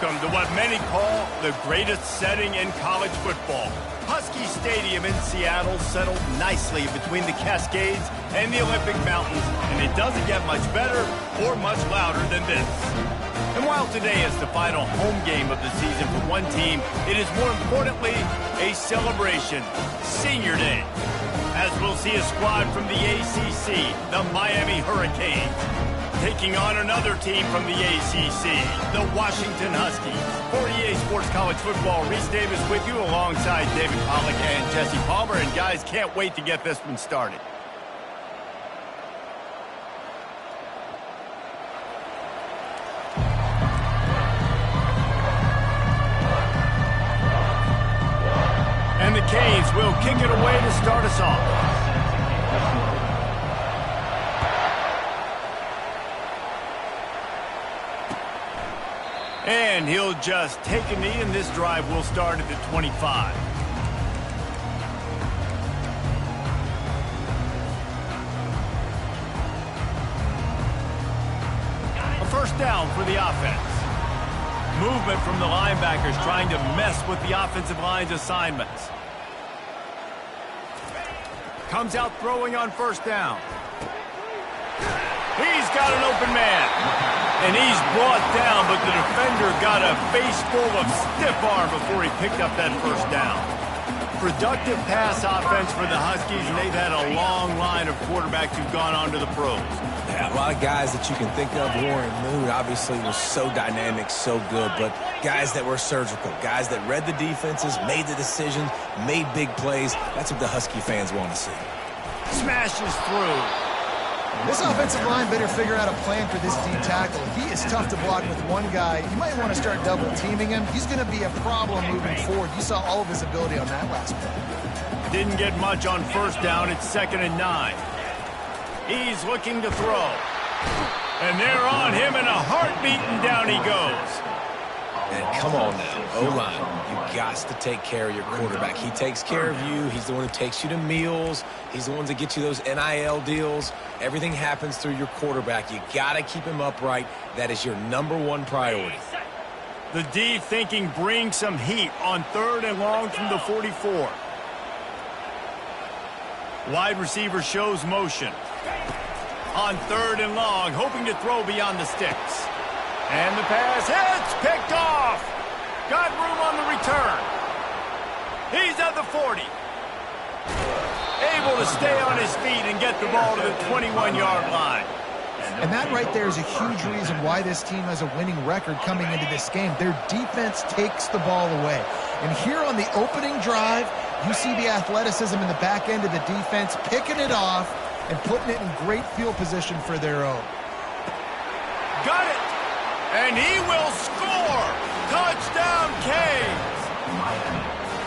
welcome to what many call the greatest setting in college football. Husky Stadium in Seattle settled nicely between the Cascades and the Olympic Mountains, and it doesn't get much better or much louder than this. And while today is the final home game of the season for one team, it is more importantly a celebration, Senior Day, as we'll see a squad from the ACC, the Miami Hurricanes, taking on another team from the ACC, the Washington Huskies. For EA Sports College Football, Reese Davis with you alongside David Pollack and Jesse Palmer. And guys, can't wait to get this one started. And the Canes will kick it away to start us off. And he'll just take a knee, and this drive will start at the 25. A first down for the offense. Movement from the linebackers trying to mess with the offensive line's assignments. Comes out throwing on first down. He's got an open man. And he's brought down, but the defender got a face full of stiff arm before he picked up that first down. Productive pass offense for the Huskies, and they've had a long line of quarterbacks who've gone on to the pros. Yeah, a lot of guys that you can think of. Warren Moon obviously was so dynamic, so good, but guys that were surgical, guys that read the defenses, made the decisions, made big plays. That's what the Husky fans want to see. Smashes through. This offensive line better figure out a plan for this D tackle. He is tough to block with one guy. You might want to start double teaming him. He's going to be a problem moving forward. You saw all of his ability on that last play. Didn't get much on first down. It's 2nd and 9. He's looking to throw. And they're on him in a heartbeat, and down he goes. And come on now, O-line, you got to take care of your quarterback. He takes care of you. He's the one who takes you to meals. He's the one that gets you those NIL deals. Everything happens through your quarterback. You got to keep him upright. That is your #1 priority. The D thinking bring some heat on 3rd and long from the 44. Wide receiver shows motion. On 3rd and long, hoping to throw beyond the sticks. And the pass hits, picked off. Got room on the return. He's at the 40. Able to stay on his feet and get the ball to the 21-yard line. And that right there is a huge reason why this team has a winning record coming into this game. Their defense takes the ball away. And here on the opening drive, you see the athleticism in the back end of the defense, picking it off and putting it in great field position for their own. Got it. And he will score! Touchdown, Canes!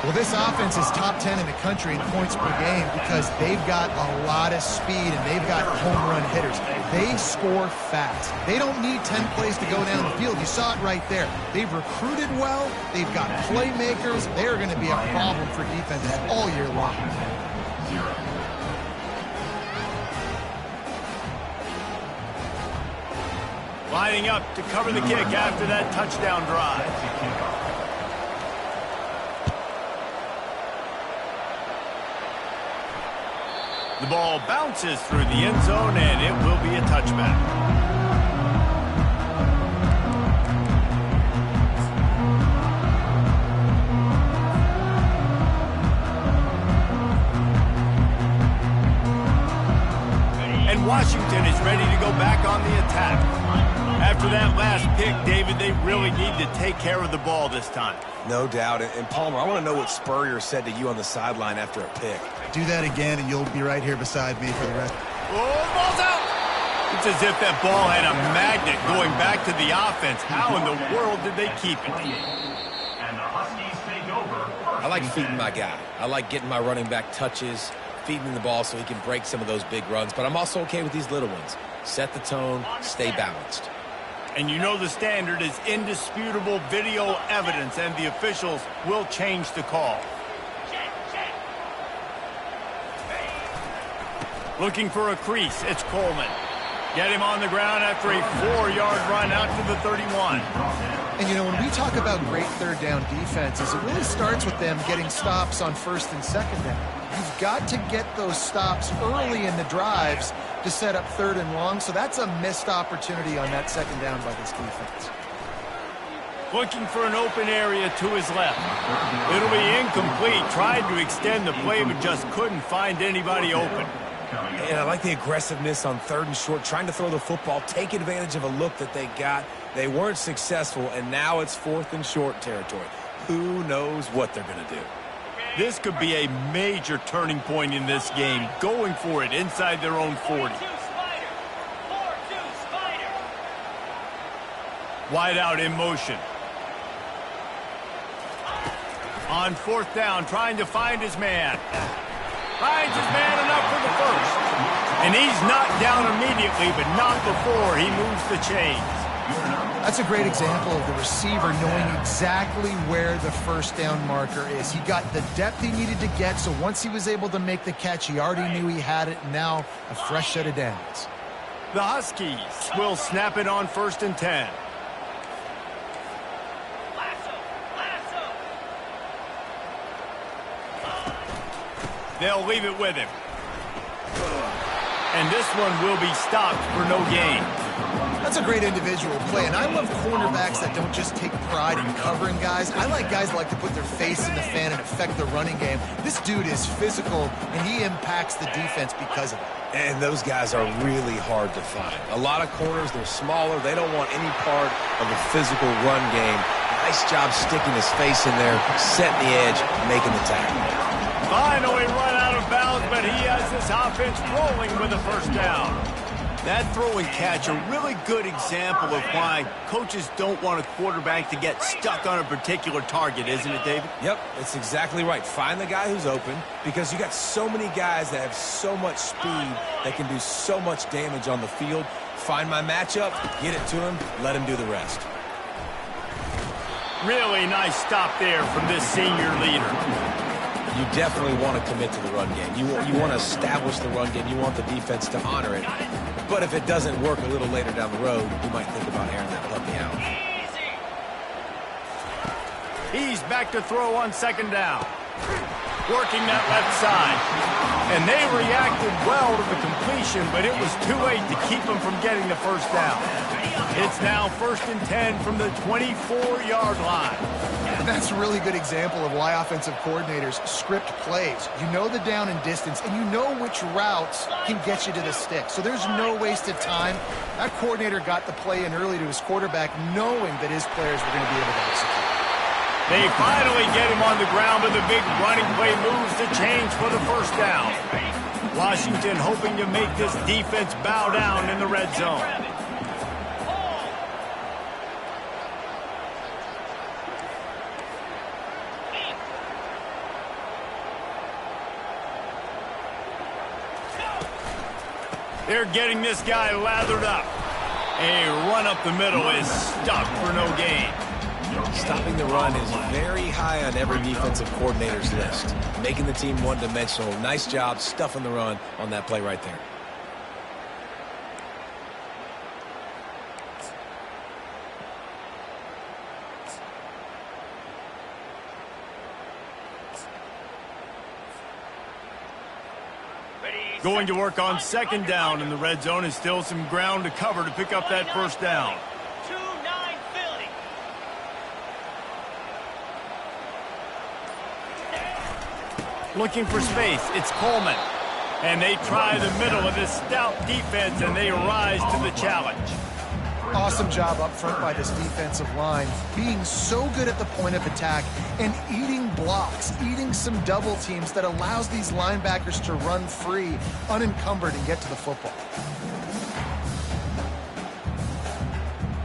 Well, this offense is top 10 in the country in points per game because they've got a lot of speed and they've got home run hitters. They score fast. They don't need 10 plays to go down the field. You saw it right there. They've recruited well. They've got playmakers. They're going to be a problem for defenses all year long. Lining up to cover the kick after that touchdown drive. The ball bounces through the end zone, and it will be a touchback. And Washington is ready to go back on the attack. After that last pick, David, they really need to take care of the ball this time. No doubt. And Palmer, I want to know what Spurrier said to you on the sideline after a pick. Do that again, and you'll be right here beside me for the rest. Oh, the ball's out! It's as if that ball had a magnet going back to the offense. How in the world did they keep it? I like feeding my guy. I like getting my running back touches, feeding the ball so he can break some of those big runs. But I'm also okay with these little ones. Set the tone, stay balanced. And you know the standard is indisputable video evidence, and the officials will change the call. Looking for a crease, it's Coleman. Get him on the ground after a 4-yard run out to the 31. And, you know, when we talk about great third down defenses, it really starts with them getting stops on first and second down. You've got to get those stops early in the drives to set up third and long, so that's a missed opportunity on that second down by this defense. Looking for an open area to his left. It'll be incomplete. Tried to extend the play, but just couldn't find anybody open. And I like the aggressiveness on third and short, trying to throw the football, take advantage of a look that they got. They weren't successful, and now it's fourth and short territory. Who knows what they're going to do? This could be a major turning point in this game, going for it inside their own 40. Wide out in motion. On fourth down, trying to find his man. Finds his man enough for the first. And he's knocked down immediately, but not before he moves the chains. That's a great example of the receiver knowing exactly where the first down marker is. He got the depth he needed to get, so once he was able to make the catch, he already knew he had it, and now a fresh set of downs. The Huskies will snap it on first and 10. They'll leave it with him. And this one will be stopped for no gain. That's a great individual play, and I love cornerbacks that don't just take pride in covering guys. I like guys that like to put their face in the fan and affect the running game. This dude is physical, and he impacts the defense because of it. And those guys are really hard to find. A lot of corners, they're smaller. They don't want any part of the physical run game. Nice job sticking his face in there, setting the edge, making the tackle. Finally run out of bounds, but he has this offense rolling with a first down. That throw and catch, a really good example of why coaches don't want a quarterback to get stuck on a particular target, isn't it, David? Yep, that's exactly right. Find the guy who's open, because you got so many guys that have so much speed that can do so much damage on the field. Find my matchup, get it to him, let him do the rest. Really nice stop there from this senior leader. You definitely want to commit to the run game. You want to establish the run game. You want the defense to honor it. But if it doesn't work a little later down the road, you might think about airing that puppy out. He's back to throw on second down. Working that left side. And they reacted well to the completion, but it was too late to keep him from getting the first down. It's now first and 10 from the 24-yard line. And that's a really good example of why offensive coordinators script plays. You know the down and distance, and you know which routes can get you to the stick. So there's no wasted time. That coordinator got the play in early to his quarterback, knowing that his players were going to be able to execute. They finally get him on the ground, but the big running play moves the chains for the first down. Washington hoping to make this defense bow down in the red zone. They're getting this guy lathered up. A run up the middle is stopped for no gain. Stopping the run is very high on every defensive coordinator's list. Making the team one-dimensional. Nice job stuffing the run on that play right there. Going to work on second down in the red zone, and still some ground to cover to pick up that first down. 2-9 Philly. Looking for space, it's Coleman. And they try the middle of this stout defense, and they rise to the challenge. Awesome job up front by this defensive line, being so good at the point of attack and eating blocks, eating some double teams that allows these linebackers to run free, unencumbered, and get to the football.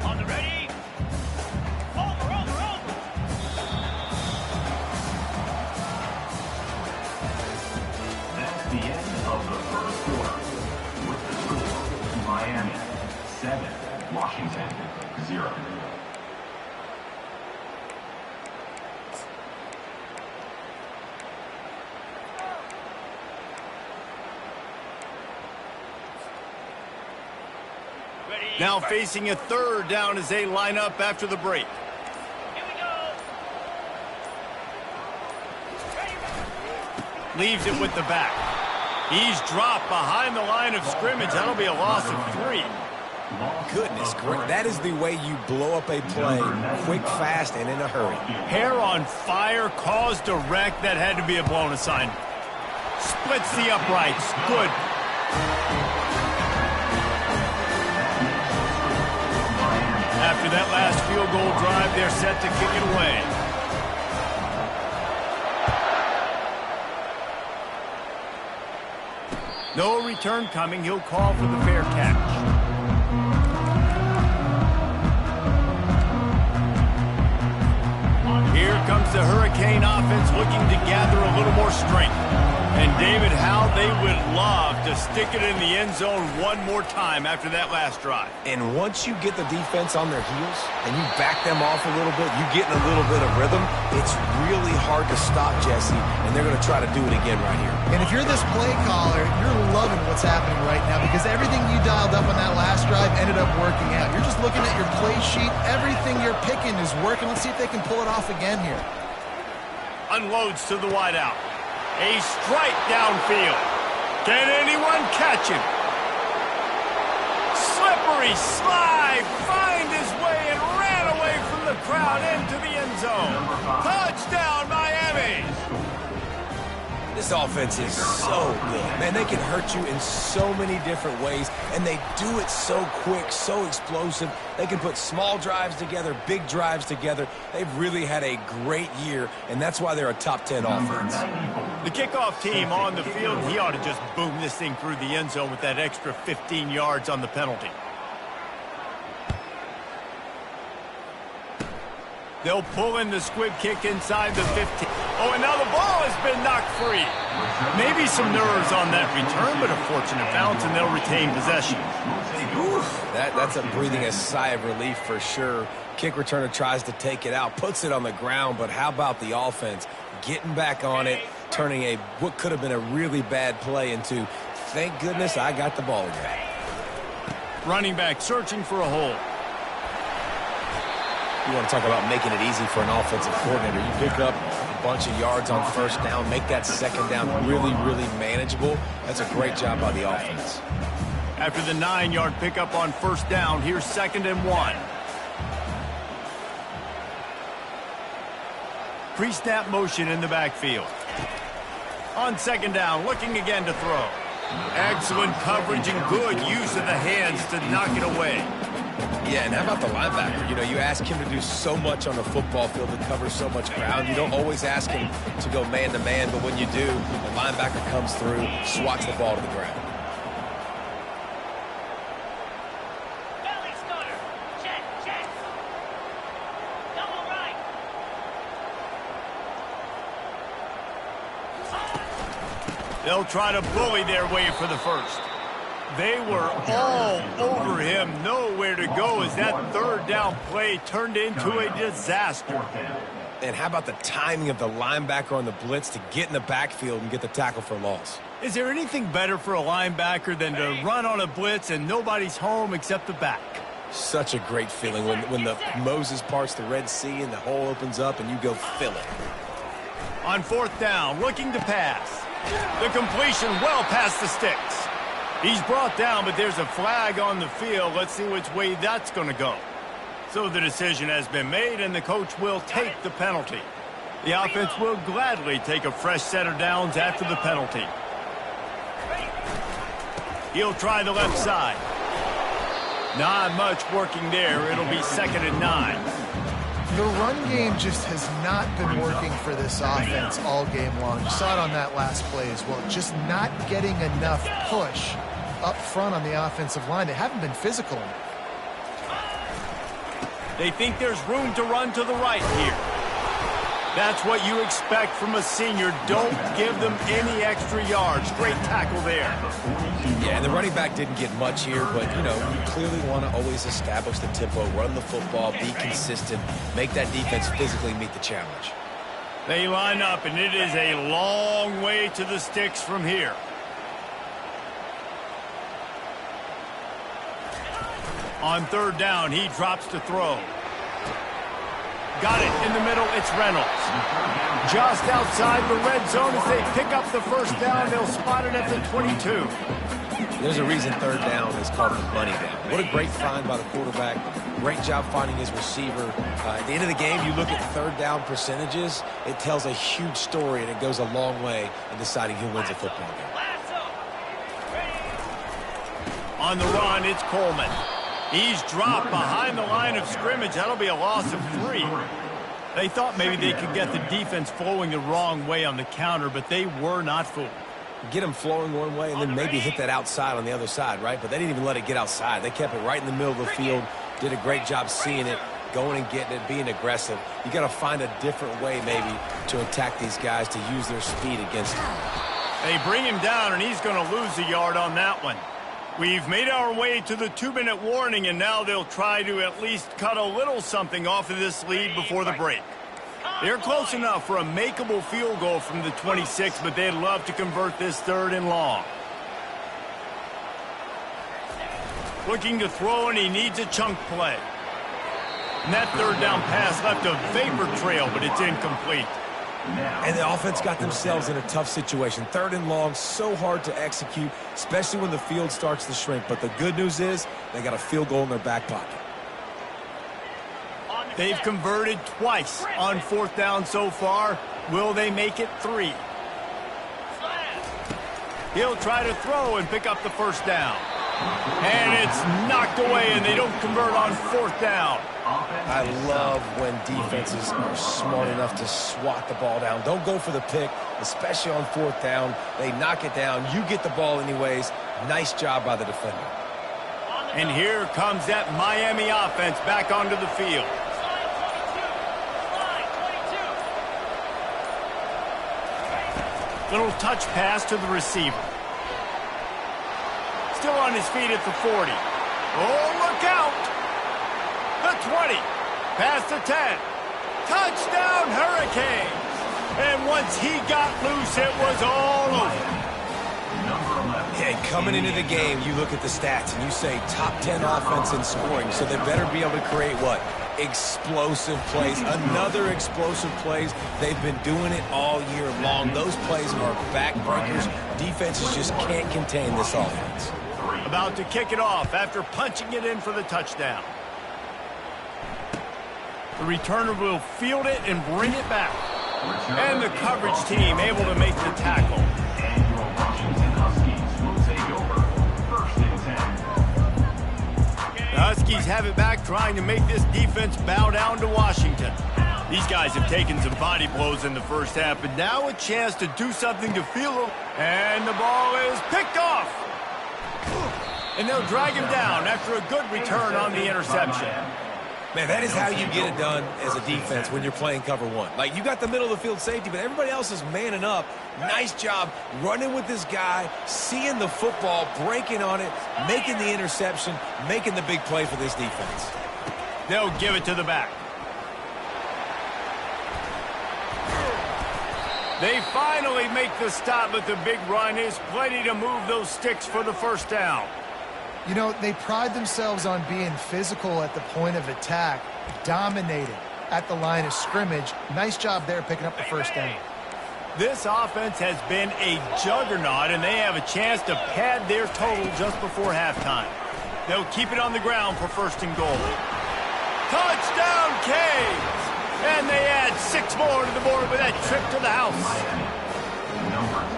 On the ready. Over. That's the end of the first quarter. With the score, Miami 7. Washington 0. Now facing a third down as they line up after the break. Here we go. Leaves it with the back. He's dropped behind the line of scrimmage. That'll be a loss of 3. Goodness gracious. That is the way you blow up a play quick, fast, and in a hurry. Hair on fire, caused a wreck. That had to be a blown assignment. Splits the uprights. Good. After that last field goal drive, they're set to kick it away. No return coming. He'll call for the fair catch. Here comes the Hurricane offense looking to gather a little more strength. And David, how they would love to stick it in the end zone one more time after that last drive. And once you get the defense on their heels and you back them off a little bit, you get in a little bit of rhythm, it's really hard to stop, Jesse, and they're going to try to do it again right here. And if you're this play caller, you're loving what's happening right now because everything you dialed up on that last drive ended up working out. You're just looking at your play sheet. Everything you're picking is working. Let's see if they can pull it off again here. Unloads to the wideout. A strike downfield. Can anyone catch him? Slippery slide. Find his way and ran away from the crowd into the end zone. Touchdown, Miami. This offense is so good. Man, they can hurt you in so many different ways, and they do it so quick, so explosive. They can put small drives together, big drives together. They've really had a great year, and that's why they're a top 10 offense. The kickoff team on the field, he ought to just boom this thing through the end zone with that extra 15 yards on the penalty. They'll pull in the squib kick inside the 15. Oh, and now the ball has been knocked free. Maybe some nerves on that return, but a fortunate bounce, and they'll retain possession. That's breathing a sigh of relief for sure. Kick returner tries to take it out, puts it on the ground, but how about the offense getting back on it, turning what could have been a really bad play into, thank goodness I got the ball again. Running back searching for a hole. You want to talk about making it easy for an offensive coordinator. You pick up a bunch of yards on first down, make that second down really, really manageable. That's a great job by the offense. After the 9-yard pickup on first down, here's 2nd and 1. Pre-snap motion in the backfield. On 2nd down, looking again to throw. Excellent coverage and good use of the hands to knock it away. Yeah, and how about the linebacker? You know, you ask him to do so much on the football field to cover so much ground. You don't always ask him to go man-to-man, but when you do, the linebacker comes through, swats the ball to the ground. Belly starter. Check, check. Double right. They'll try to bully their way for the first. They were all over him, nowhere to go as that 3rd down play turned into a disaster. And how about the timing of the linebacker on the blitz to get in the backfield and get the tackle for loss? Is there anything better for a linebacker than to run on a blitz and nobody's home except the back? Such a great feeling when the Moses parts the Red Sea and the hole opens up and you go fill it. On 4th down, looking to pass. The completion well past the sticks. He's brought down, but there's a flag on the field. Let's see which way that's going to go. So the decision has been made, and the coach will take the penalty. The offense will gladly take a fresh set of downs after the penalty. He'll try the left side. Not much working there. It'll be 2nd and 9. The run game just has not been working for this offense all game long. You saw it on that last play as well. Just not getting enough push up front on the offensive line. They haven't been physical enough. They think there's room to run to the right here. That's what you expect from a senior. Don't give them any extra yards. Great tackle there. Yeah, and the running back didn't get much here, but, you know, you clearly want to always establish the tempo, run the football, be consistent, make that defense physically meet the challenge. They line up, and it is a long way to the sticks from here. On third down, he drops to throw. Got it in the middle, it's Reynolds. Just outside the red zone as they pick up the first down. They'll spot it at the 22. There's a reason third down is called the money down. What a great find by the quarterback. Great job finding his receiver. At the end of the game, you look at third down percentages. It tells a huge story, and it goes a long way in deciding who wins a football game. On the run, it's Coleman. He's dropped behind the line of scrimmage. That'll be a loss of 3. They thought maybe they could get the defense flowing the wrong way on the counter, but they were not fooled. Get them flowing one way and then maybe hit that outside on the other side, right? But they didn't even let it get outside. They kept it right in the middle of the field, did a great job seeing it, going and getting it, being aggressive. You got to find a different way maybe to attack these guys to use their speed against them. They bring him down, and he's going to lose a yard on that one. We've made our way to the 2-minute warning, and now they'll try to at least cut a little something off of this lead before the break. They're close enough for a makeable field goal from the 26, but they'd love to convert this 3rd and long. Looking to throw, and he needs a chunk play. And that 3rd down pass left a vapor trail, but it's incomplete. And the offense got themselves in a tough situation. 3rd and long, so hard to execute, especially when the field starts to shrink. But the good news is they got a field goal in their back pocket. They've converted twice on 4th down so far. Will they make it 3? He'll try to throw and pick up the first down. And it's knocked away, and they don't convert on 4th down. I love when defenses are smart enough to swat the ball down. Don't go for the pick, especially on 4th down. They knock it down. You get the ball anyways. Nice job by the defender. And here comes that Miami offense back onto the field. Little touch pass to the receiver. Still on his feet at the 40. Oh, look out! The 20. Past the 10. Touchdown, Hurricanes! And once he got loose, it was all over. Yeah, coming into the game, you look at the stats and you say top 10 offense in scoring, so they better be able to create what? Explosive plays. Another explosive plays. They've been doing it all year long. Those plays are backbreakers. Defenses just can't contain this offense. About to kick it off after punching it in for the touchdown. The returner will field it and bring it back. And the coverage team able to make the tackle. The Huskies have it back, trying to make this defense bow down to Washington. These guys have taken some body blows in the first half, but now a chance to do something to feel them. And the ball is picked off. And they'll drag him down after a good return on the interception. Man, that is how you get it done as a defense when you're playing cover 1. Like, you got the middle of the field safety, but everybody else is manning up. Nice job running with this guy, seeing the football, breaking on it, making the interception, making the big play for this defense. They'll give it to the back. They finally make the stop, but the big run is plenty to move those sticks for the first down. You know, they pride themselves on being physical at the point of attack, dominating at the line of scrimmage. Nice job there picking up the first down. This offense has been a juggernaut, and they have a chance to pad their total just before halftime. They'll keep it on the ground for 1st and goal. Touchdown, Canes! And they add 6 more to the board with that trip to the house.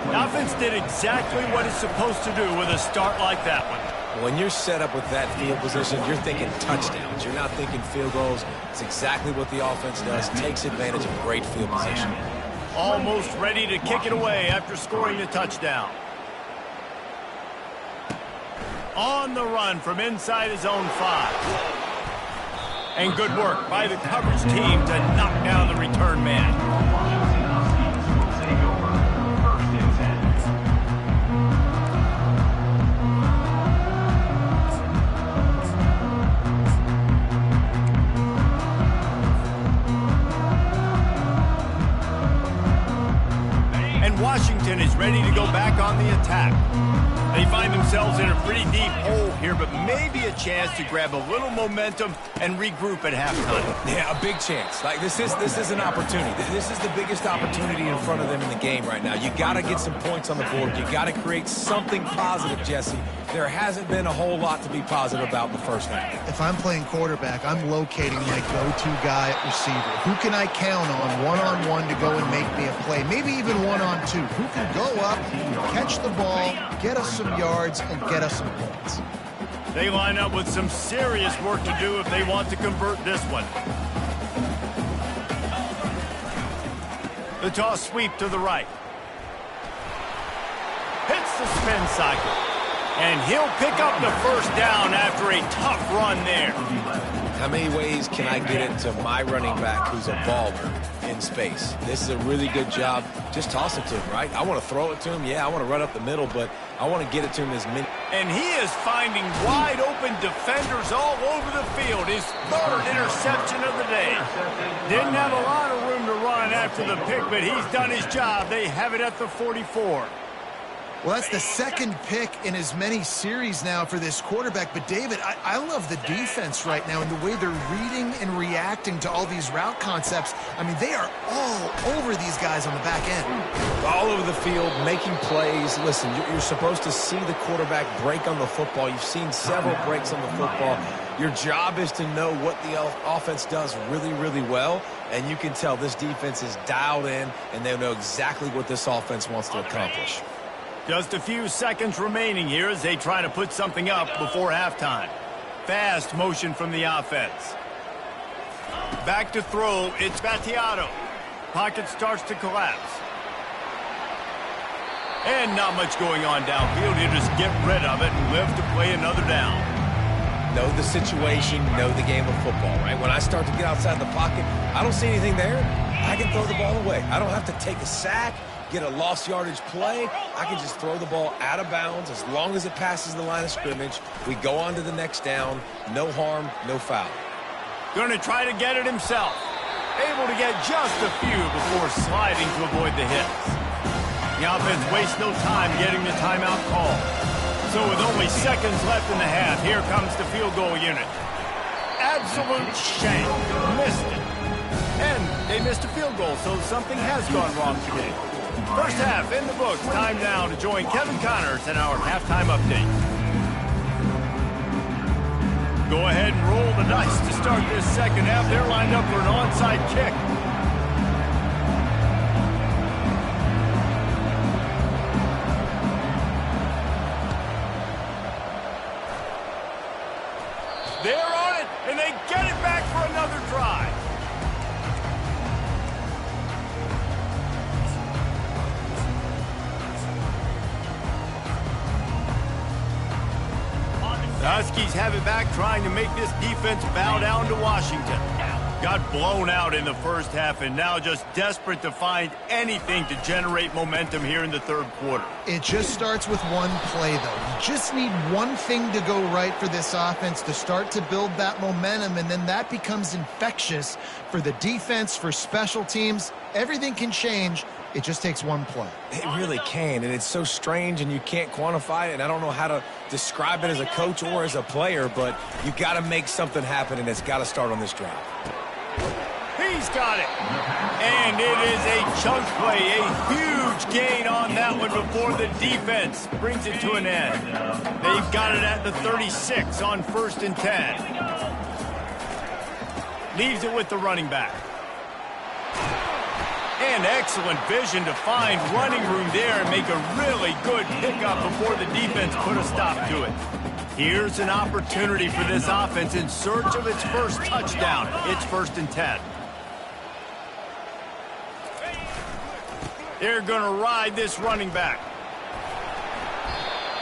The offense did exactly what it's supposed to do with a start like that one. When you're set up with that field position, you're thinking touchdowns. You're not thinking field goals. It's exactly what the offense does. Takes advantage of great field position. Almost ready to kick it away after scoring the touchdown. On the run from inside his own 5. And good work by the coverage team to knock down the return man. and Washington is ready to go back on the attack. They find themselves in a pretty deep hole here, but maybe a chance to grab a little momentum and regroup at halftime. Yeah, a big chance. Like, this is an opportunity. This is the biggest opportunity in front of them in the game right now. You got to get some points on the board. You got to create something positive, Jesse. There hasn't been a whole lot to be positive about in the first half. If I'm playing quarterback, I'm locating my go-to guy at receiver. Who can I count on one-on-one to go and make me a play? Maybe even one-on-two. Who can go up, catch the ball, get us some yards, and get us some points? They line up with some serious work to do if they want to convert this one. The toss sweep to the right. Hits the spin cycle. And he'll pick up the first down after a tough run there. How many ways can I get it to my running back who's a baller in space? This is a really good job. Just toss it to him, right? I want to throw it to him. Yeah, I want to run up the middle, but I want to get it to him as many. And he is finding wide open defenders all over the field. His third interception of the day. Didn't have a lot of room to run after the pick, but he's done his job. They have it at the 44. Well, that's the second pick in as many series now for this quarterback. But, David, I love the defense right now and the way they're reading and reacting to all these route concepts. I mean, they are all over these guys on the back end. All over the field, making plays. Listen, you're supposed to see the quarterback break on the football. You've seen several breaks on the football. Your job is to know what the offense does really, really well. And you can tell this defense is dialed in, and they know exactly what this offense wants to accomplish. Just a few seconds remaining here as they try to put something up before halftime. Fast motion from the offense. Back to throw, it's Battiato. Pocket starts to collapse. And not much going on downfield. He'll just get rid of it and live to play another down. Know the situation, know the game of football, right? When I start to get outside the pocket, I don't see anything there. I can throw the ball away. I don't have to take a sack, get a lost yardage play. I can just throw the ball out of bounds as long as it passes the line of scrimmage. We go on to the next down. No harm, no foul. Going to try to get it himself. Able to get just a few before sliding to avoid the hits. The offense wastes no time getting the timeout call. So with only seconds left in the half, here comes the field goal unit. Absolute shank. Missed it. And they missed a field goal, so something has gone wrong today. First half in the books. Time now to join Kevin Connors in our halftime update. Go ahead and roll the dice to start this second half. They're lined up for an onside kick. They're on it, and they get it back for another drive. The Huskies have it back, trying to make this defense bow down to Washington. Got blown out in the first half and now just desperate to find anything to generate momentum here in the third quarter. It just starts with one play, though. You just need one thing to go right for this offense to start to build that momentum, and then that becomes infectious for the defense, for special teams. Everything can change. It just takes one play. It really can, and it's so strange, and you can't quantify it, and I don't know how to describe it as a coach or as a player, but you got to make something happen, and it's got to start on this drive. He's got it. And it is a chunk play, a huge gain on that one before the defense brings it to an end. They've got it at the 36 on 1st and 10. Leaves it with the running back. And excellent vision to find running room there and make a really good pickup before the defense put a stop to it. Here's an opportunity for this offense in search of its first touchdown. It's 1st and 10. They're going to ride this running back.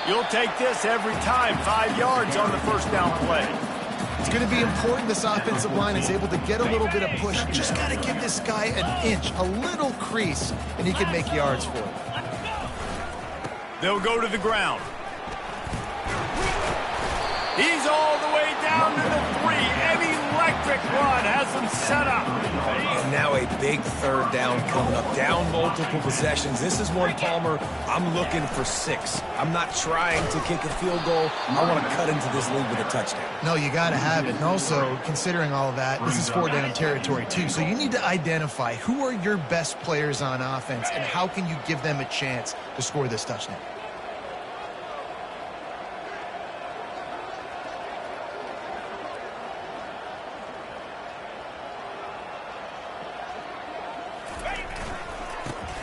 You'll take this every time. 5 yards on the first down play. It's going to be important this offensive line is able to get a little bit of push. Just got to give this guy an inch, a little crease, and he can make yards for it. They'll go to the ground. He's all the way down to the 3, and he electric run has them set up. And now a big third down coming up. Down multiple possessions. This is one, Palmer, I'm looking for 6. I'm not trying to kick a field goal. I want to cut into this lead with a touchdown. No, you got to have it. And also, considering all of that, this is 4-down territory, too. So you need to identify who are your best players on offense and how can you give them a chance to score this touchdown.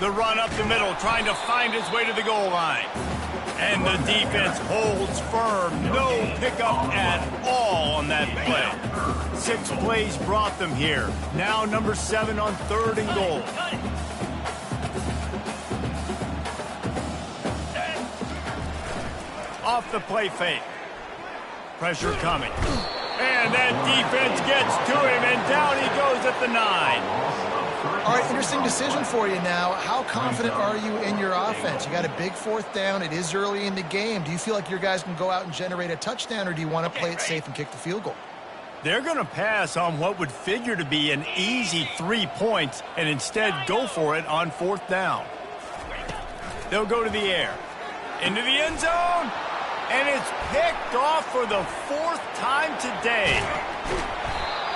The run up the middle, trying to find his way to the goal line. And the defense holds firm. No pickup at all on that play. 6 plays brought them here. Now number 7 on 3rd and goal. Off the play fake. Pressure coming. And that defense gets to him, and down he goes at the 9. All right, interesting decision for you now. How confident are you in your offense? You got a big 4th down. It is early in the game. Do you feel like your guys can go out and generate a touchdown, or do you want to play it safe and kick the field goal? They're going to pass on what would figure to be an easy 3 points and instead go for it on 4th down. They'll go to the air. Into the end zone. And it's picked off for the 4th time today.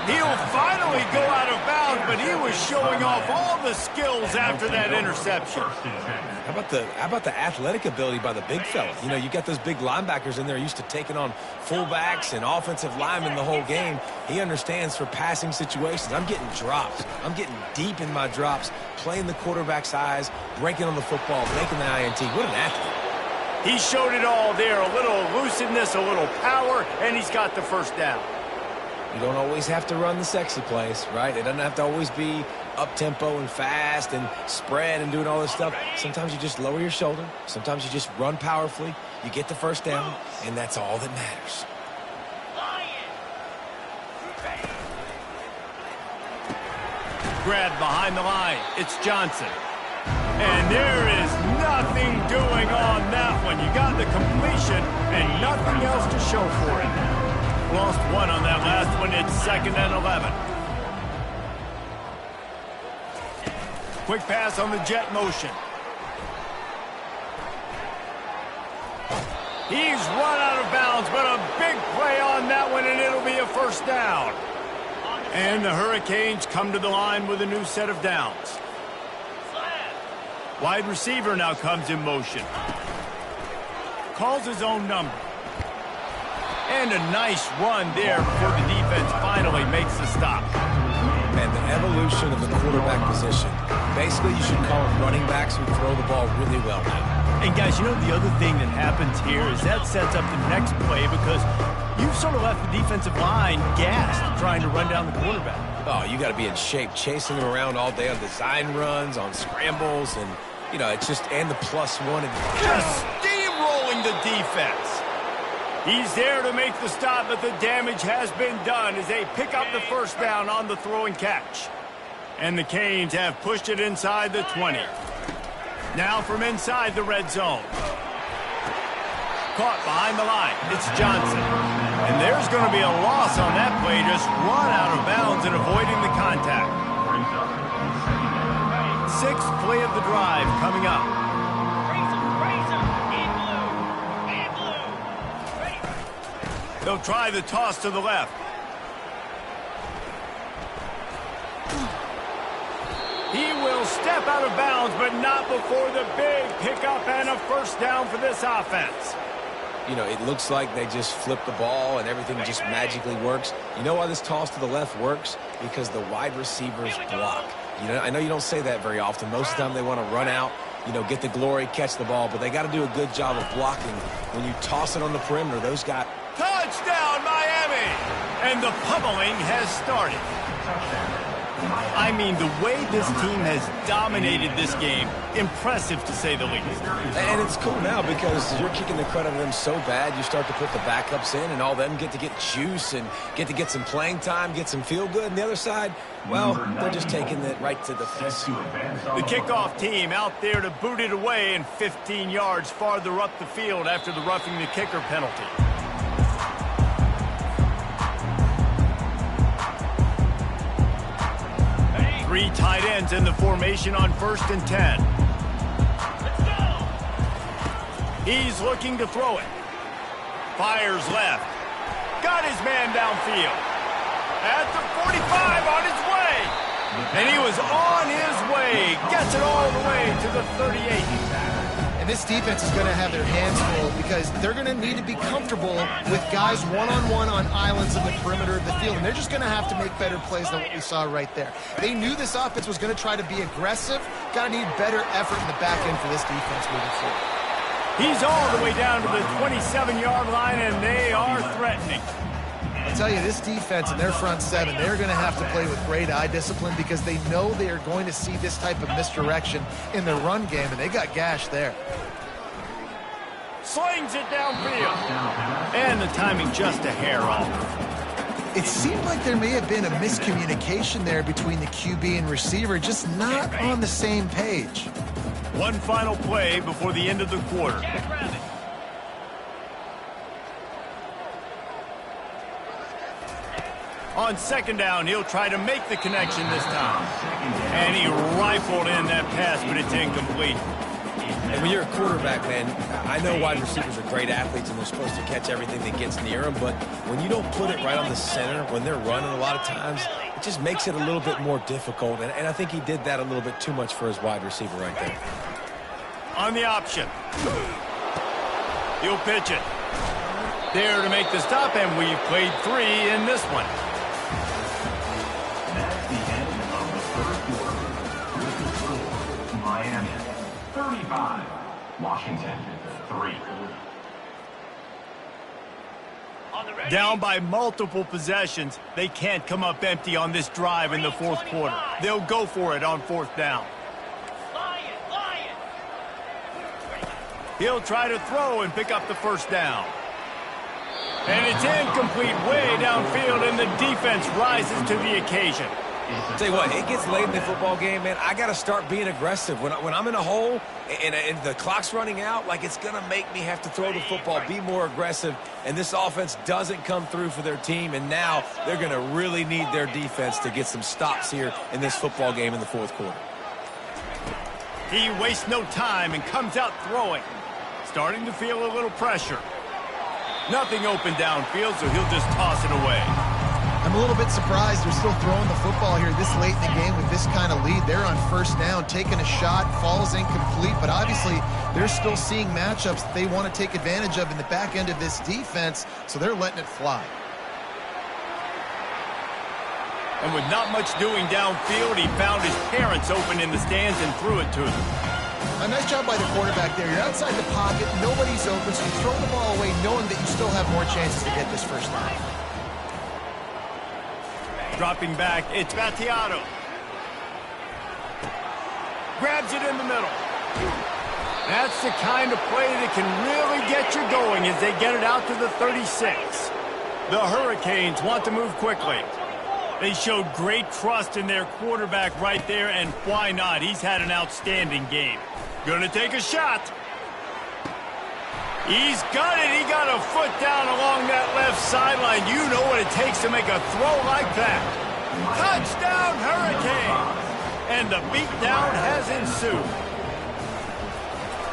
He'll finally go out of bounds, but he was showing off all the skills after that interception. How about the athletic ability by the big fella? You know, you got those big linebackers in there used to taking on fullbacks and offensive linemen the whole game. He understands for passing situations. I'm getting drops. I'm getting deep in my drops, playing the quarterback's eyes, breaking on the football, making the INT. What an athlete. He showed it all there. A little elusiveness, a little power, and he's got the 1st down. You don't always have to run the sexy plays, right? It doesn't have to always be up-tempo and fast and spread and doing all this stuff. Sometimes you just lower your shoulder. Sometimes you just run powerfully. You get the 1st down, and that's all that matters. Grab behind the line. It's Johnson. And there is nothing doing on that one. You got the completion and nothing else to show for it. Lost 1 on that last one. It's 2nd and 11. Quick pass on the jet motion. He's run out of bounds, but a big play on that one, and it'll be a 1st down. And the Hurricanes come to the line with a new set of downs. Wide receiver now comes in motion. Calls his own number. And a nice run there before the defense finally makes the stop. And the evolution of the quarterback position. Basically, you should call them running backs who throw the ball really well now. And guys, you know the other thing that happens here is that sets up the next play because you've sort of left the defensive line gassed trying to run down the quarterback. Oh, you got to be in shape, chasing him around all day on design runs, on scrambles, and, you know, it's just, and the +1. Just steamrolling the defense. He's there to make the stop, but the damage has been done as they pick up the 1st down on the throw and catch. And the Canes have pushed it inside the 20. Now from inside the red zone. Caught behind the line. It's Johnson. And there's going to be a loss on that play, just run out of bounds and avoiding the contact. 6th play of the drive coming up. They'll try the toss to the left. He will step out of bounds, but not before the big pickup and a 1st down for this offense. You know, it looks like they just flip the ball and everything just magically works. You know why this toss to the left works? Because the wide receivers block. You know, I know you don't say that very often. Most of the time they want to run out, you know, get the glory, catch the ball, but they got to do a good job of blocking. When you toss it on the perimeter, those guys... Touchdown, Miami! And the pummeling has started. I mean, the way this team has dominated this game, impressive to say the least. And it's cool now because you're kicking the crud out of them so bad, you start to put the backups in and all them get to get juice and get to get some playing time, get some feel good. And the other side, well, they're just taking it right to the face. The kickoff team out there to boot it away and 15 yards farther up the field after the roughing the kicker penalty. Three tight ends in the formation on 1st and 10. Let's go! He's looking to throw it. Fires left. Got his man downfield. At the 45, on his way. And he was on his way. Gets it all the way to the 38. And this defense is going to have their hands full because they're going to need to be comfortable with guys one-on-one on islands in the perimeter of the field. And they're just going to have to make better plays than what we saw right there. They knew this offense was going to try to be aggressive. Got to need better effort in the back end for this defense moving forward. He's all the way down to the 27-yard line, and they are threatening. I'll tell you, this defense and their front seven, they're going to have to play with great eye discipline because they know they are going to see this type of misdirection in their run game, and they got gashed there. Slings it downfield. And the timing just a hair off. It seemed like there may have been a miscommunication there between the QB and receiver, just not on the same page. One final play before the end of the quarter. Jackrabbit. On 2nd down, he'll try to make the connection this time. And he rifled in that pass, but it's incomplete. And when you're a quarterback, man, I know wide receivers are great athletes and they're supposed to catch everything that gets near them, but when you don't put it right on the center, when they're running a lot of times, it just makes it a little bit more difficult. And I think he did that a little bit too much for his wide receiver right there. On the option. He'll pitch it. There to make the stop, and we've played 3 in this one. That's the end of the first quarter. With the score, Miami 35, Washington 3. On the ready. Down by multiple possessions, they can't come up empty on this drive in the 4th quarter. They'll go for it on 4th down. Lion. He'll try to throw and pick up the 1st down. And it's incomplete way downfield, and the defense rises to the occasion. Tell you what, it gets late in the football game, man. I got to start being aggressive. When I'm in a hole and the clock's running out, like it's going to make me have to throw the football, be more aggressive. And this offense doesn't come through for their team, and now they're going to really need their defense to get some stops here in this football game in the 4th quarter. He wastes no time and comes out throwing. Starting to feel a little pressure. Nothing open downfield, so he'll just toss it away. I'm a little bit surprised they're still throwing the football here this late in the game with this kind of lead. They're on 1st down, taking a shot, falls incomplete, but obviously they're still seeing matchups that they want to take advantage of in the back end of this defense, so they're letting it fly. And with not much doing downfield, he found his parents open in the stands and threw it to them. A nice job by the quarterback there. You're outside the pocket, nobody's open, so you throw the ball away knowing that you still have more chances to get this 1st down. Dropping back, it's Battiato. Grabs it in the middle. That's the kind of play that can really get you going as they get it out to the 36. The Hurricanes want to move quickly. They showed great trust in their quarterback right there, and why not? He's had an outstanding game. Gonna take a shot. He's got it. He got a foot down along that left sideline. You know what it takes to make a throw like that. Touchdown, Hurricanes! And the beatdown has ensued.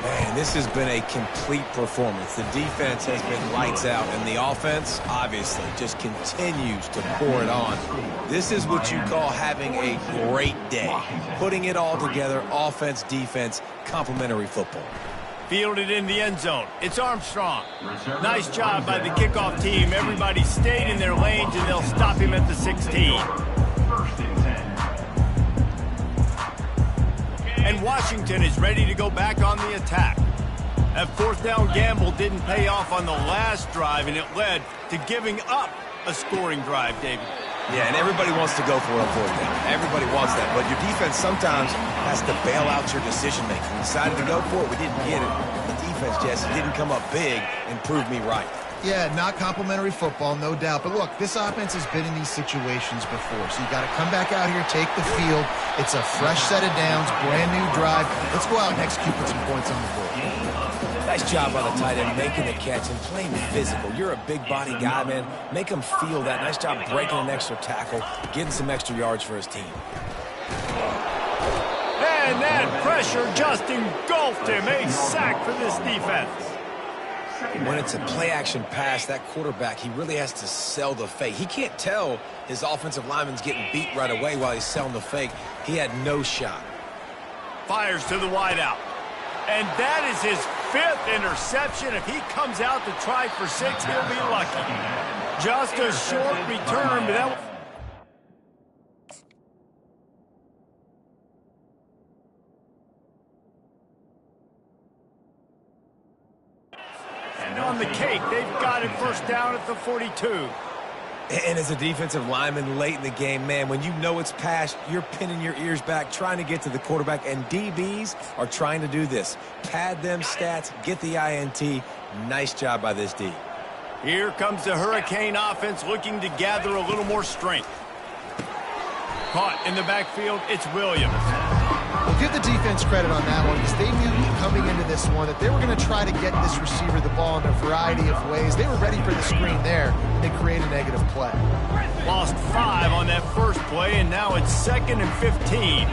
Man, this has been a complete performance. The defense has been lights out, and the offense, obviously, just continues to pour it on. This is what you call having a great day. Putting it all together, offense, defense, complementary football. Fielded in the end zone. It's Armstrong. Nice job by the kickoff team. Everybody stayed in their lanes, and they'll stop him at the 16. 1st and 10. And Washington is ready to go back on the attack. That 4th down gamble didn't pay off on the last drive, and it led to giving up a scoring drive, David. Yeah, and everybody wants to go for it on 4th down. Everybody wants that, but your defense sometimes has to bail out your decision-making. We decided to go for it. We didn't get it. The defense, Jesse, didn't come up big and prove me right. Yeah, not complimentary football, no doubt. But look, this offense has been in these situations before. So you got to come back out here, take the field. It's a fresh set of downs, brand new drive. Let's go out and execute with some points on the board. Nice job by the tight end making the catch and playing physical. You're a big body guy, man. Make him feel that. Nice job breaking an extra tackle, getting some extra yards for his team. And that pressure just engulfed him. A sack for this defense. When it's a play-action pass, that quarterback, he really has to sell the fake. He can't tell his offensive lineman's getting beat right away while he's selling the fake. He had no shot. Fires to the wideout. And that is his 5th interception. If he comes out to try for 6, he'll be lucky. Just a short return, but that... And on the cake, they've got it first down at the 42. And as a defensive lineman late in the game, man, when you know it's past, you're pinning your ears back, trying to get to the quarterback, and DBs are trying to do this. Pad them stats, get the INT. Nice job by this D. Here comes the Hurricane offense looking to gather a little more strength. Caught in the backfield, it's Williams. Well, give the defense credit on that one because they knew coming into this one that they were going to try to get this receiver the ball in a variety of ways. They were ready for the screen there, and they create a negative play. Lost 5 on that first play, and now it's 2nd and 15.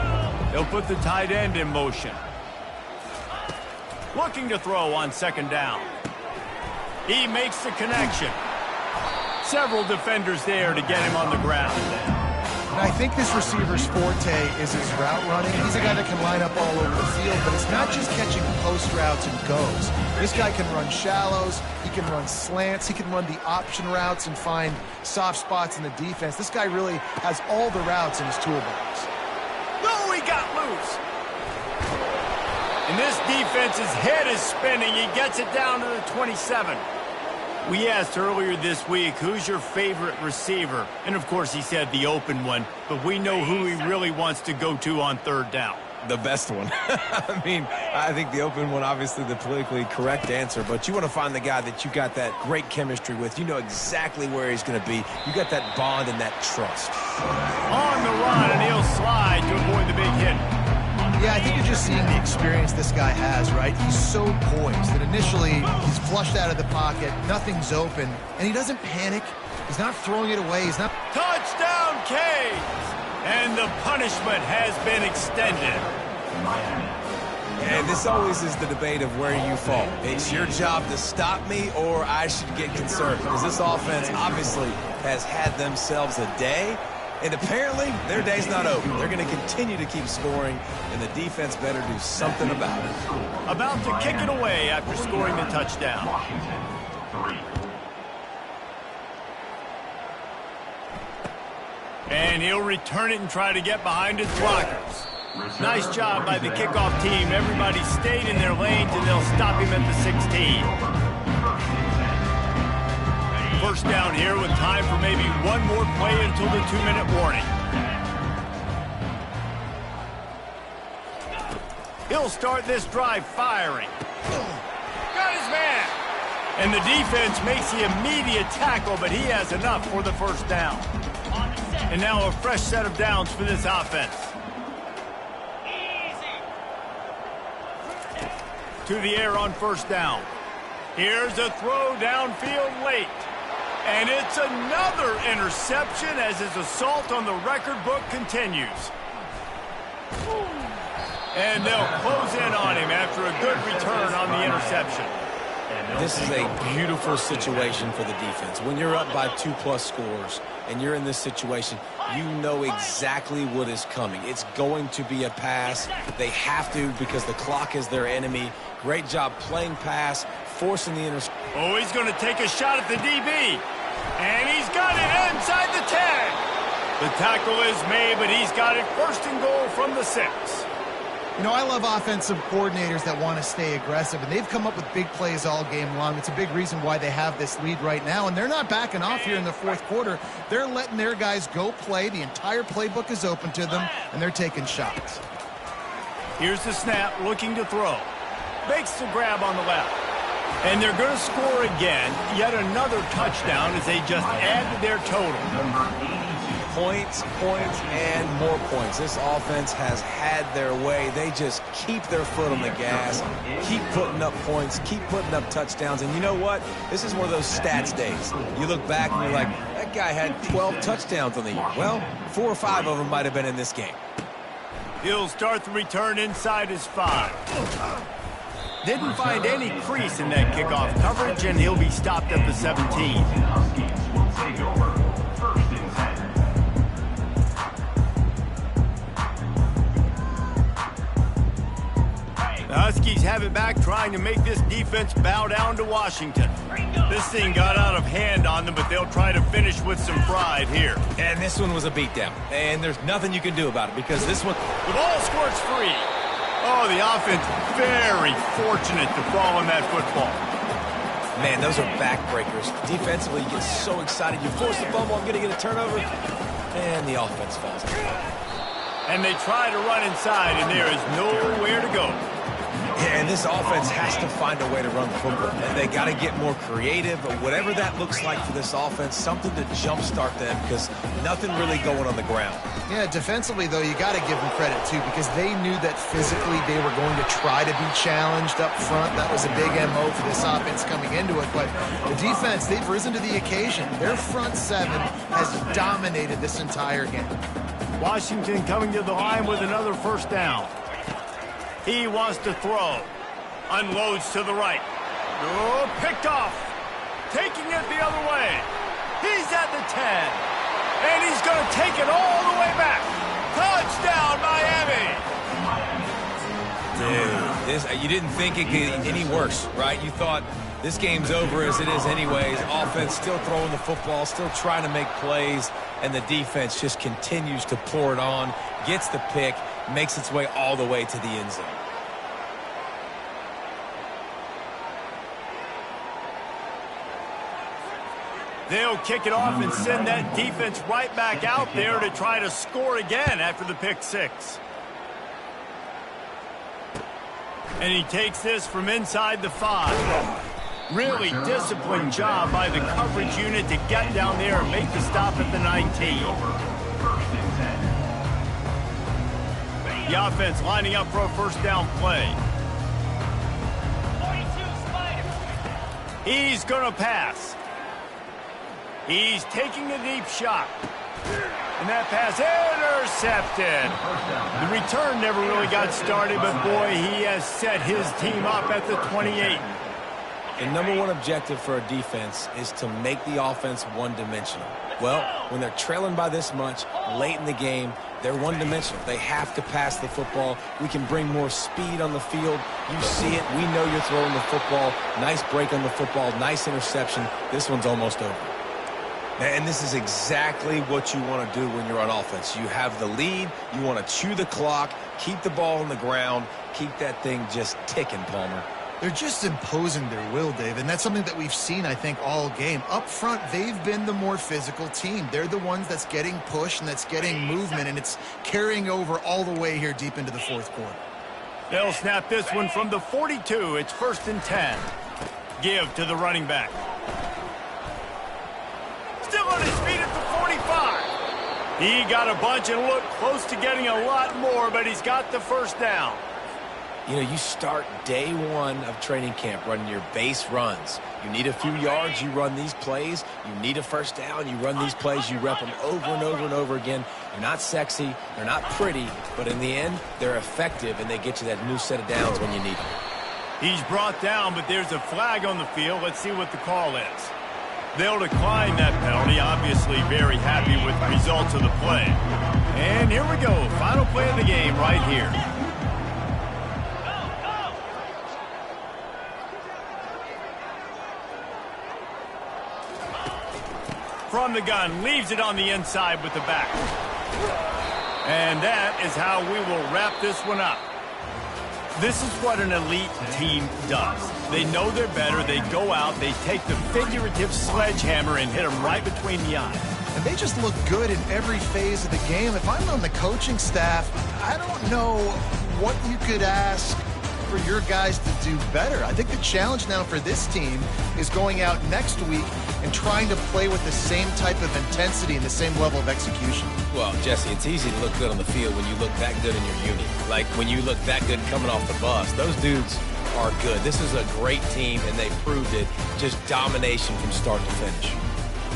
They'll put the tight end in motion. Looking to throw on 2nd down. He makes the connection. Several defenders there to get him on the ground. And I think this receiver's forte is his route running. He's a guy that can line up all over the field, but it's not just catching post routes and goes. This guy can run shallows, he can run slants, he can run the option routes and find soft spots in the defense. This guy really has all the routes in his toolbox. No, he got loose. And this defense's head is spinning. He gets it down to the 27. We asked earlier this week, who's your favorite receiver? And, of course, he said the open one, but we know who he really wants to go to on 3rd down. The best one. I mean, I think the open one, obviously the politically correct answer, but you want to find the guy that you got that great chemistry with. You know exactly where he's going to be. You got that bond and that trust. On the run, and he'll slide to avoid the big hit. Yeah, I think you're just seeing the experience this guy has, right? He's so poised that initially he's flushed out of the pocket, nothing's open, and he doesn't panic. He's not throwing it away. He's not... Touchdown, Canes! And the punishment has been extended. And this always is the debate of where you fall. It's your job to stop me or I should get concerned because this offense obviously has had themselves a day. And apparently, their day's not over. They're going to continue to keep scoring, and the defense better do something about it. About to kick it away after scoring the touchdown. And he'll return it and try to get behind his blockers. Nice job by the kickoff team. Everybody stayed in their lanes, and they'll stop him at the 16. First down here with time for maybe one more play until the 2-minute warning. He'll start this drive firing. Got his man. And the defense makes the immediate tackle, but he has enough for the first down. And now a fresh set of downs for this offense. To the air on first down. Here's a throw downfield late. And it's another interception as his assault on the record book continues. And they'll close in on him after a good return on the interception. This is a beautiful situation for the defense. When you're up by 2+ scores and you're in this situation, you know exactly what is coming. It's going to be a pass. They have to because the clock is their enemy. Great job playing pass, forcing the interception. Oh, he's going to take a shot at the DB. And he's got it inside the 10. The tackle is made, but he's got it 1st and goal from the 6. You know, I love offensive coordinators that want to stay aggressive, and they've come up with big plays all game long. It's a big reason why they have this lead right now, and they're not backing off here in the 4th quarter. They're letting their guys go play. The entire playbook is open to them, and they're taking shots. Here's the snap, looking to throw. Makes the grab on the left. And they're going to score again. Yet another touchdown as they just add to their total. Points, and more points. This offense has had their way. They just keep their foot on the gas, keep putting up points, keep putting up touchdowns. And you know what? This is one of those stats days. You look back and you're like, that guy had 12 touchdowns on the year. Well, 4 or 5 of them might have been in this game. He'll start the return inside his 5. Didn't find any crease in that kickoff coverage, and he'll be stopped at the 17. Huskies will take over. First and 10. The Huskies have it back, trying to make this defense bow down to Washington. This thing got out of hand on them, but they'll try to finish with some pride here. And this one was a beatdown. And there's nothing you can do about it because this one... The ball scores free. Oh, the offense very fortunate to fall on that football. Man, those are backbreakers. Defensively, you get so excited. You force the fumble, I'm going to get a turnover. And the offense falls. And they try to run inside, and there is nowhere to go. Yeah, and this offense has to find a way to run the football. And they got to get more creative, or whatever that looks like for this offense, something to jumpstart them because nothing really going on the ground. Yeah, defensively, though, you got to give them credit, too, because they knew that physically they were going to try to be challenged up front. That was a big MO for this offense coming into it. But the defense, they've risen to the occasion. Their front 7 has dominated this entire game. Washington coming to the line with another first down. He wants to throw. Unloads to the right. Oh, picked off. Taking it the other way. He's at the 10. And he's going to take it all the way back. Touchdown, Miami. Dude, you didn't think it could get any worse, right? You thought this game's over as it is anyways. Offense still throwing the football, still trying to make plays, and the defense just continues to pour it on, gets the pick, makes its way all the way to the end zone. They'll kick it off and send that defense right back out there to try to score again after the pick 6. And he takes this from inside the 5. Really disciplined job by the coverage unit to get down there and make the stop at the 19. The offense lining up for a first down play. 42 Spider. He's going to pass. He's taking a deep shot. And that pass intercepted. The return never really got started, but boy, he has set his team up at the 28. The number one objective for a defense is to make the offense one-dimensional. Well, when they're trailing by this much, late in the game, they're one-dimensional. They have to pass the football. We can bring more speed on the field. You see it. We know you're throwing the football. Nice break on the football. Nice interception. This one's almost over. And this is exactly what you want to do when you're on offense. You have the lead. You want to chew the clock, keep the ball on the ground, keep that thing just ticking, Palmer. They're just imposing their will, Dave, and that's something that we've seen, I think, all game. Up front, they've been the more physical team. They're the ones that's getting pushed and that's getting movement, and it's carrying over all the way here deep into the fourth quarter. They'll snap this one from the 42. It's first and 10. Give to the running back. Still on his feet at the 45. He got a bunch and looked close to getting a lot more, but he's got the first down. You know, you start day one of training camp running your base runs. You need a few yards, you run these plays. You need a first down, you run these plays. You rep them over and over and over again. They're not sexy, they're not pretty, but in the end, they're effective, and they get you that new set of downs when you need them. He's brought down, but there's a flag on the field. Let's see what the call is. They'll decline that penalty. Obviously very happy with the results of the play. And here we go. Final play of the game right here. From the gun, leaves it on the inside with the back. And that is how we will wrap this one up. This is what an elite team does. They know they're better. They go out. They take the figurative sledgehammer and hit them right between the eyes. And they just look good in every phase of the game. If I'm on the coaching staff, I don't know what you could ask for your guys to do better. I think the challenge now for this team is going out next week and trying to play with the same type of intensity and the same level of execution. Well, Jesse, it's easy to look good on the field when you look that good in your unit. Like when you look that good coming off the bus. Those dudes are good. This is a great team, and they proved it. Just domination from start to finish.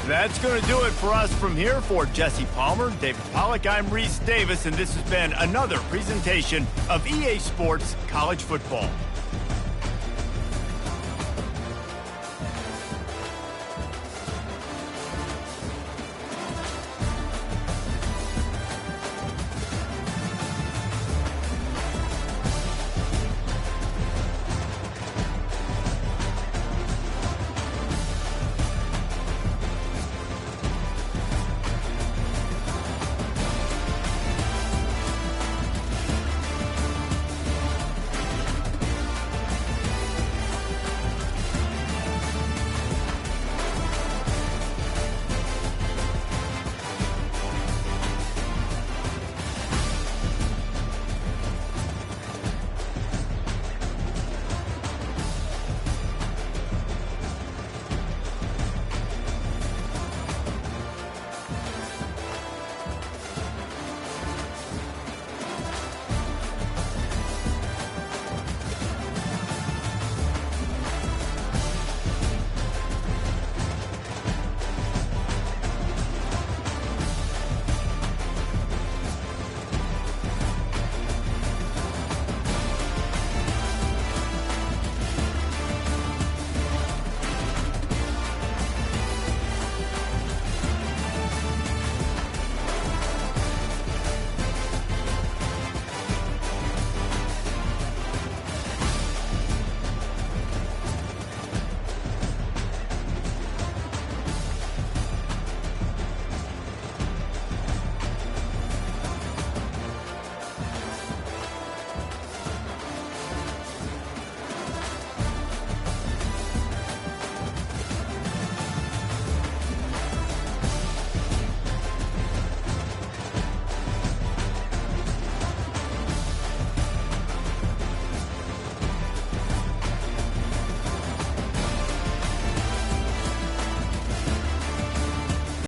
That's going to do it for us from here. For Jesse Palmer, David Pollack, I'm Reese Davis, and this has been another presentation of EA Sports College Football.